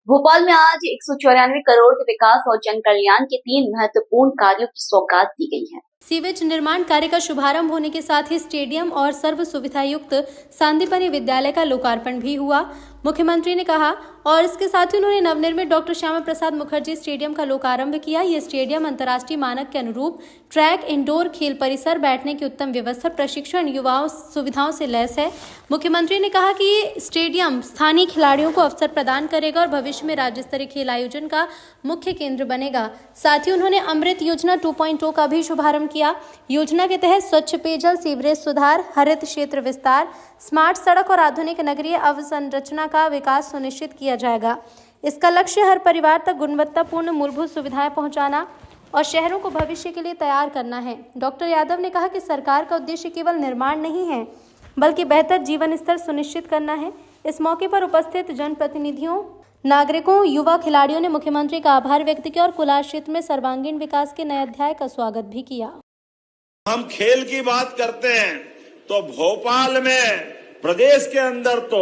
भोपाल में आज 194 करोड़ के विकास और जन कल्याण के 3 महत्वपूर्ण कार्यों की सौगात दी गई है। सीवेज निर्माण कार्य का शुभारंभ होने के साथ ही स्टेडियम और सर्व सुविधा युक्त सांदीपनि विद्यालय का लोकार्पण भी हुआ। मुख्यमंत्री ने कहा और इसके साथ ही उन्होंने नवनिर्मित डॉक्टर श्यामा प्रसाद मुखर्जी स्टेडियम का लोकारंभ किया। यह स्टेडियम अंतर्राष्ट्रीय मानक के अनुरूप ट्रैक, इंडोर खेल परिसर, बैठने की उत्तम व्यवस्था, प्रशिक्षण युवाओं सुविधाओं से लैस है। मुख्यमंत्री ने कहा कि ये स्टेडियम स्थानीय खिलाड़ियों को अवसर प्रदान करेगा और भविष्य में राज्य स्तरीय खेल आयोजन का मुख्य केंद्र बनेगा। साथ ही उन्होंने अमृत योजना 2.0 का भी शुभारंभ किया। योजना के तहत स्वच्छ पेयजल, सीवरेज सुधार, हरित क्षेत्र विस्तार, स्मार्ट सड़क और आधुनिक नगरीय अवसंरचना का विकास सुनिश्चित किया जाएगा। इसका लक्ष्य हर परिवार तक गुणवत्तापूर्ण मूलभूत सुविधाएं पहुंचाना और शहरों को भविष्य के लिए तैयार करना है। डॉक्टर यादव ने कहा कि सरकार का उद्देश्य केवल निर्माण नहीं है, बल्कि बेहतर जीवन स्तर सुनिश्चित करना है। इस मौके पर उपस्थित जनप्रतिनिधियों, नागरिकों, युवा खिलाड़ियों ने मुख्यमंत्री का आभार व्यक्त किया और कुलार क्षेत्र में सर्वांगीण विकास के नए अध्याय का स्वागत भी किया। हम खेल की बात करते हैं तो भोपाल में प्रदेश के अंदर तो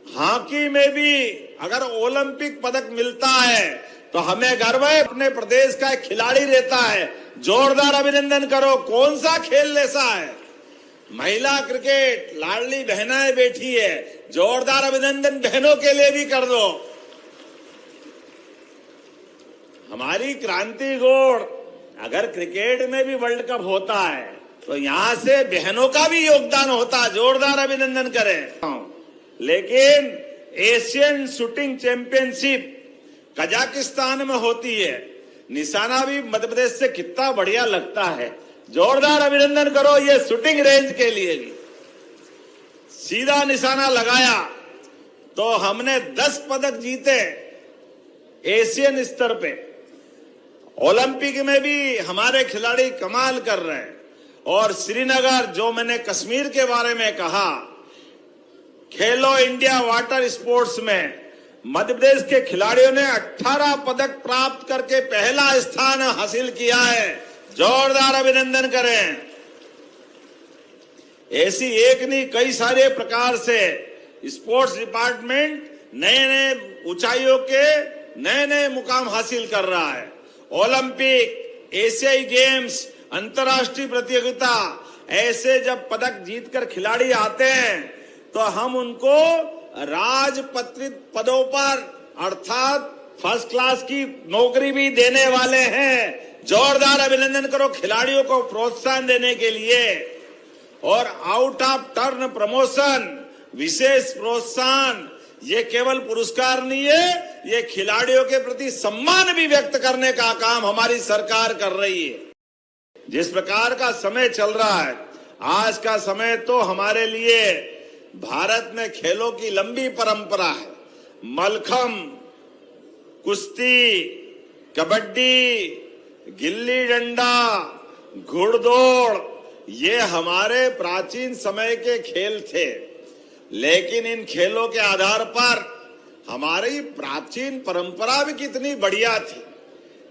हॉकी में भी अगर ओलंपिक पदक मिलता है तो हमें गर्व है। अपने प्रदेश का एक खिलाड़ी रहता है, जोरदार अभिनंदन करो। कौन सा खेल ऐसा है? महिला क्रिकेट, लाडली बहनाएं बैठी है, जोरदार अभिनंदन बहनों के लिए भी कर दो। हमारी क्रांति गोड़, अगर क्रिकेट में भी वर्ल्ड कप होता है तो यहां से बहनों का भी योगदान होता है, जोरदार अभिनंदन करें। लेकिन एशियन शूटिंग चैंपियनशिप कजाकिस्तान में होती है, निशाना भी मध्य प्रदेश से कितना बढ़िया लगता है, जोरदार अभिनंदन करो। ये शूटिंग रेंज के लिए भी सीधा निशाना लगाया तो हमने 10 पदक जीते एशियन स्तर पे। ओलंपिक में भी हमारे खिलाड़ी कमाल कर रहे हैं। और श्रीनगर, जो मैंने कश्मीर के बारे में कहा, खेलो इंडिया वाटर स्पोर्ट्स में मध्य प्रदेश के खिलाड़ियों ने 18 पदक प्राप्त करके पहला स्थान हासिल किया है, जोरदार अभिनंदन करें। ऐसी एक नहीं, कई सारे प्रकार से स्पोर्ट्स डिपार्टमेंट नए नए ऊंचाइयों के नए नए मुकाम हासिल कर रहा है। ओलंपिक, एशियाई गेम्स, अंतर्राष्ट्रीय प्रतियोगिता, ऐसे जब पदक जीतकर खिलाड़ी आते हैं तो हम उनको राजपत्रित पदों पर अर्थात फर्स्ट क्लास की नौकरी भी देने वाले हैं। जोरदार अभिनंदन करो खिलाड़ियों को प्रोत्साहन देने के लिए। और आउट ऑफ टर्न प्रमोशन, विशेष प्रोत्साहन, ये केवल पुरस्कार नहीं है, ये खिलाड़ियों के प्रति सम्मान भी व्यक्त करने का काम हमारी सरकार कर रही है। जिस प्रकार का समय चल रहा है, आज का समय तो हमारे लिए, भारत में खेलों की लंबी परंपरा है। मलखम, कुश्ती, कबड्डी, गिल्ली डंडा, घुड़दौड़, ये हमारे प्राचीन समय के खेल थे। लेकिन इन खेलों के आधार पर हमारी प्राचीन परंपरा भी कितनी बढ़िया थी।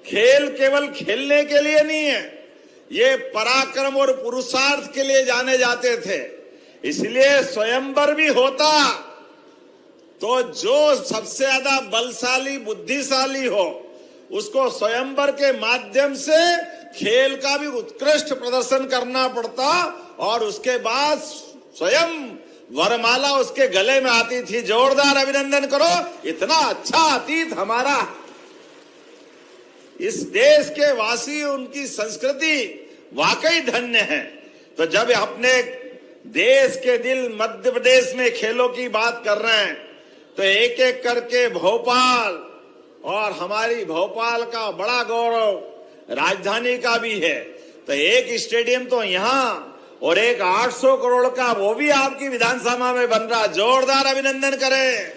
खेल केवल खेलने के लिए नहीं है, ये पराक्रम और पुरुषार्थ के लिए जाने जाते थे। इसलिए स्वयंवर भी होता तो जो सबसे ज्यादा बलशाली, बुद्धिशाली हो, उसको स्वयंवर के माध्यम से खेल का भी उत्कृष्ट प्रदर्शन करना पड़ता और उसके बाद स्वयं वरमाला उसके गले में आती थी। जोरदार अभिनंदन करो, इतना अच्छा अतीत हमारा। इस देश के वासी, उनकी संस्कृति वाकई धन्य है। तो जब अपने देश के दिल मध्य प्रदेश में खेलों की बात कर रहे हैं तो एक एक करके भोपाल, और हमारी भोपाल का बड़ा गौरव राजधानी का भी है, तो एक स्टेडियम तो यहाँ और एक 800 करोड़ का वो भी आपकी विधानसभा में बन रहा। जोरदार अभिनंदन करें।